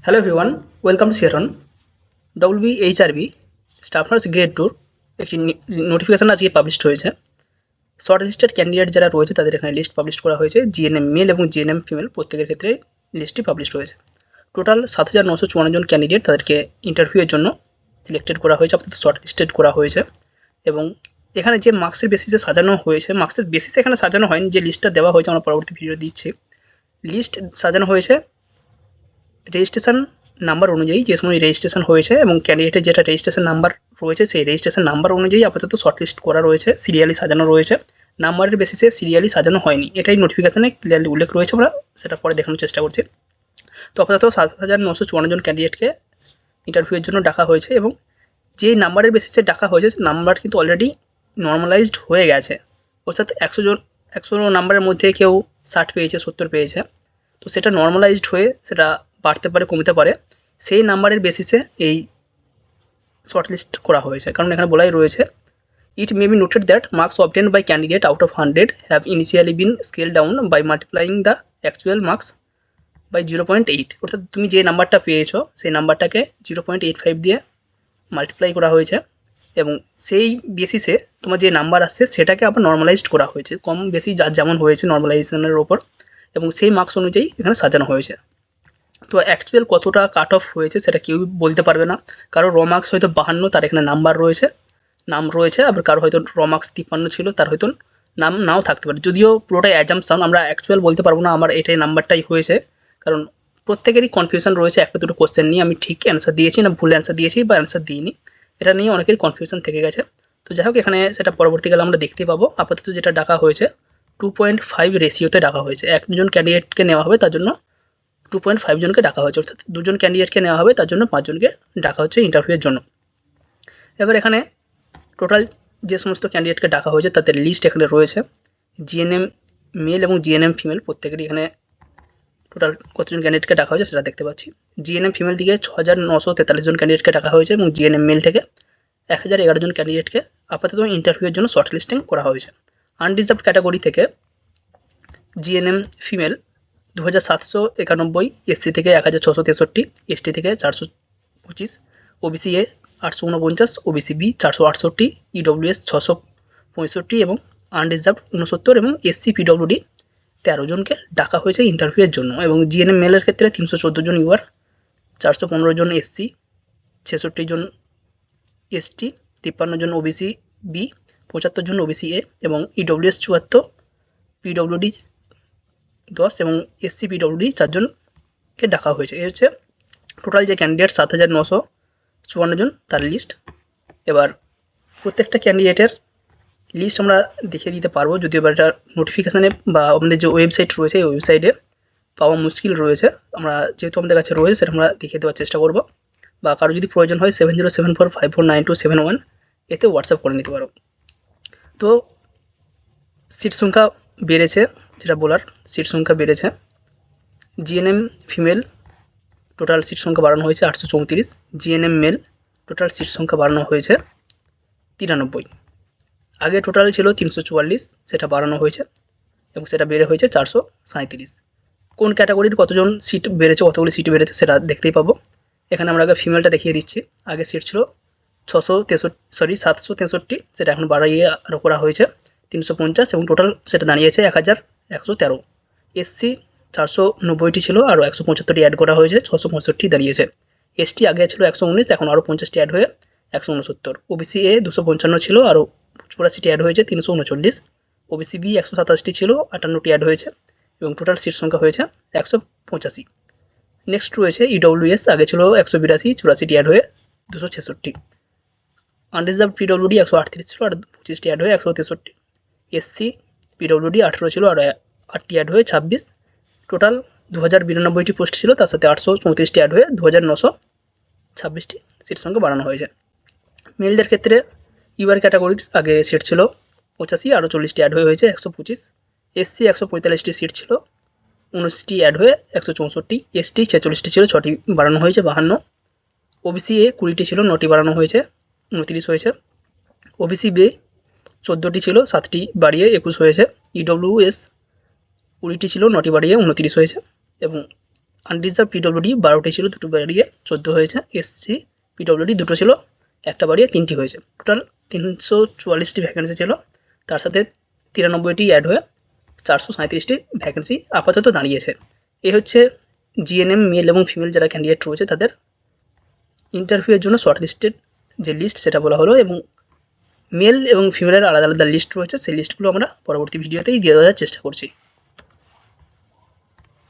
Hello everyone, welcome to Sharon. WBHRB staff nurse grade টুর একটি notification আজকে publish হয়েছে। শর্ট লিস্টেড ক্যান্ডিডেট যারা রয়েছে তাদের এখানে লিস্ট পাবলিশ করা হয়েছে। জিএনএম মেল এবং জিএনএম ফিমেল প্রত্যেকের ক্ষেত্রে লিস্টটি পাবলিশ হয়েছে। টোটাল 7,954 জন ক্যান্ডিডেট তাদেরকে ইন্টারভিউয়ের জন্য সিলেক্টেড করা হয়েছে, আপাতত শর্ট লিস্টেড করা হয়েছে। এবং এখানে যে মার্কসের বেসিসে সাজানো হয়েছে, মার্কসের বেসিসে এখানে সাজানো হয়নি, যে লিস্টটা দেওয়া হয়েছে আমরা পরবর্তী ভিডিও দিচ্ছি। লিস্ট সাজানো হয়েছে রেজিস্ট্রেশন নাম্বার অনুযায়ী, যে সময় রেজিস্ট্রেশন হয়েছে এবং ক্যান্ডিডেটের যেটা রেজিস্ট্রেশন নাম্বার রয়েছে সেই রেজিস্ট্রেশন নাম্বার অনুযায়ী আপাতত শর্টলিস্ট করা রয়েছে, সিরিয়ালি সাজানো রয়েছে। নাম্বারের বেসিসে সিরিয়ালি সাজানো হয়নি, এটাই নোটিফিকেশানে ক্লিয়ারলি উল্লেখ রয়েছে, আমরা সেটা পরে দেখানোর চেষ্টা করছি। তো আপাতত 7,954 জন ক্যান্ডিডেটকে ইন্টারভিউয়ের জন্য ডাকা হয়েছে এবং যে নাম্বারের বেসিসে ডাকা হয়েছে সেই নাম্বার কিন্তু অলরেডি নর্মালাইজড হয়ে গেছে। অর্থাৎ 100 নাম্বারের মধ্যে কেউ 60 পেয়েছে, 70 পেয়েছে, তো সেটা নর্মালাইজড হয়ে সেটা বাড়তে পারে, কমতে পারে, সেই নাম্বারের বেসিসে এই শর্টলিস্ট করা হয়েছে। কারণ এখানে বলাই রয়েছে, it may be noted that marks obtained by candidate out of 100 have initially been scale down by multiplying the actual marks by 0.8। অর্থাৎ তুমি যে নাম্বারটা পেয়েছো সেই নাম্বারটাকে 0.85 দিয়ে মাল্টিপ্লাই করা হয়েছে এবং সেই বেসিসে তোমার যে নাম্বার আসছে সেটাকে আবার নর্মালাইজড করা হয়েছে, কম বেশি যার যেমন হয়েছে নর্মালাইজেশনের ওপর, এবং সেই মার্কস অনুযায়ী এখানে সাজানো হয়েছে। তো অ্যাকচুয়াল কতটা কাট অফ হয়েছে সেটা কেউ বলতে পারবে না। কারো র মার্কস হয়তো 52, তার এখানে নাম্বার রয়েছে, নাম রয়েছে, আবার কারো হয়তো র মার্কস 53 ছিল, তার হয়তো নাম নাও থাকতে পারে। যদিও পুরোটাই অ্যাজাম্পশন, আমরা অ্যাকচুয়াল বলতে পারবো না আমার এটাই নাম্বারটাই হয়েছে, কারণ প্রত্যেকেরই কনফিউশন রয়েছে একটা দুটো কোশ্চেন নিয়ে, আমি ঠিক অ্যান্সার দিয়েছি না ভুল অ্যান্সার দিয়েছি বা অ্যান্সার দিইনি, এটা নিয়ে অনেকের কনফিউশন থেকে গেছে। তো যাই হোক, এখানে সেটা পরবর্তীকালে আমরা দেখতে পাবো। আপাতত যেটা ডাকা হয়েছে 2.5 রেশিওতে ডাকা হয়েছে। একজন ক্যান্ডিডেটকে নেওয়া হবে তার জন্য 2.5 জনকে ডাকা হয়েছে, অর্থাৎ দুজন ক্যান্ডিডেটকে নেওয়া হবে তার জন্য 5 জনকে ডাকা হচ্ছে ইন্টারভিউয়ের জন্য। এবার এখানে টোটাল যে সমস্ত ক্যান্ডিডেটকে ডাকা হয়েছে তাদের লিস্ট এখানে রয়েছে। জিএনএম মেল এবং জিএনএম ফিমেল প্রত্যেকেরই এখানে টোটাল কতজন ক্যান্ডিডেটকে ডাকা হয়েছে সেটা দেখতে পাচ্ছি। জিএনএম ফিমেল দিকে 6,943 জন ক্যান্ডিডেটকে ডাকা হয়েছে এবং জিএনএম মেল থেকে 1,011 জন ক্যান্ডিডেটকে আপাতত ইন্টারভিউয়ের জন্য শর্ট লিস্টিং করা হয়েছে। আনরিজার্ভড ক্যাটাগরি থেকে জিএনএম ফিমেল 2,791, এসসি থেকে 1,663, এসটি থেকে 425, OBC A 849, OBC B 468, EWS 665 এবং আনরিজার্ভড 69 এবং এসসি পিডব্লিউডি 13 জনকে ডাকা হয়েছে ইন্টারভিউয়ের জন্য। এবং জিএনএম মেলের ক্ষেত্রে 314 জন ইউআর, 415 জন এসসি, 66 জন এসটি, 53 জন ওবিসি বি, 75 জন ওবিসি এ এবং ইডব্লিউএস 74, পিডব্লিউডি 10 এবং এসসি পিডব্লিউডি 4 জনকে ডাকা হয়েছে। এই হচ্ছে টোটাল যে ক্যান্ডিডেট 7,954 জন তার লিস্ট। এবার প্রত্যেকটা ক্যান্ডিডেটের লিস্ট আমরা দেখিয়ে দিতে পারবো, যদিও এবার এটা নোটিফিকেশানে বা আমাদের যে ওয়েবসাইট রয়েছে এই ওয়েবসাইটে পাওয়া মুশকিল রয়েছে। আমরা যেহেতু আমাদের কাছে রয়েছে সেটা আমরা দেখিয়ে দেওয়ার চেষ্টা করব, বা কারো যদি প্রয়োজন হয় 7074549271 এতে হোয়াটসঅ্যাপ করে নিতে পারো। তো সিট সংখ্যা বেড়েছে, যেটা বলার, সিট সংখ্যা বেড়েছে। জিএনএম ফিমেল টোটাল সিট সংখ্যা বাড়ানো হয়েছে 834, জিএনএম মেল টোটাল সিট সংখ্যা বাড়ানো হয়েছে 93। আগে টোটাল ছিল 344, সেটা বাড়ানো হয়েছে এবং সেটা বেড়ে হয়েছে 437। কোন ক্যাটাগরির কতজন সিট বেড়েছে, কতগুলি সিট বেড়েছে সেটা দেখতেই পাবো। এখানে আমরা আগে ফিমেলটা দেখিয়ে দিচ্ছি। আগে সিট ছিল 763, সেটা এখন বাড়িয়ে আরও করা হয়েছে 350 এবং টোটাল সেটা দাঁড়িয়েছে 1,113। এসসি 490টি ছিল, আরও 175টি অ্যাড করা হয়েছে, 665 দাঁড়িয়েছে। এসটি আগে ছিল 119, এখন আরও 50টি অ্যাড হয়ে 169। ওবিসি এ 255 ছিল, আরও 84টি অ্যাড হয়েছে 339। ওবিসি বি 127টি ছিল, 58টি অ্যাড হয়েছে এবং টোটাল সিট সংখ্যা হয়েছে 185। নেক্সট রয়েছে ইডব্লিউএস, আগে ছিল 182, 84টি অ্যাড হয়ে 266। আনরিজার্ভ পিডব্লিউডি 138 ছিল, আর 25টি অ্যাড হয়ে 163। এসসি পিডব্লিউডি 18 ছিল, আর 8টি অ্যাড হয়ে 26। টোটাল 2092টি পোস্ট ছিল, তার সাথে 834টি অ্যাড হয়ে 2,926টি সিট সংখ্যা বাড়ানো হয়েছে। মেলদের ক্ষেত্রে ইউআর ক্যাটাগরির আগে সিট ছিল 85, আরও 40টি অ্যাড হয়ে হয়েছে 125। এসসি 145টি সিট ছিল, 19টি অ্যাড হয়ে 164। এসটি 46টি ছিল, 6টি বাড়ানো হয়েছে 52। ওবিসি এ 20টি ছিল, 9টি বাড়ানো হয়েছে 29 হয়েছে। ওবিসি বে 14টি ছিল, 7টি বাড়িয়ে 21 হয়েছে। ইডব্লিউএস 20টি ছিল, 9টি বাড়িয়ে 29 হয়েছে এবং আনরিজার্ভ পিডব্লিউডি 12টি ছিল, 2টো বাড়িয়ে 14 হয়েছে। এসসি পিডব্লিউডি 2টো ছিল, 1টা বাড়িয়ে 3টি হয়েছে। টোটাল 344টি ভ্যাকেন্সি ছিল, তার সাথে 93টি অ্যাড হয়ে 437টি ভ্যাকেন্সি আপাতত দাঁড়িয়েছে। এই হচ্ছে জিএনএম মেল এবং ফিমেল যারা ক্যান্ডিডেট রয়েছে তাদের ইন্টারভিউয়ের জন্য শর্ট লিস্টেড যে লিস্ট সেটা বলা হলো, এবং মেল এবং ফিমেলের আলাদা আলাদা লিস্ট রয়েছে, সেই লিস্টগুলো আমরা পরবর্তী ভিডিওতেই দিয়ে দেওয়ার চেষ্টা করছি।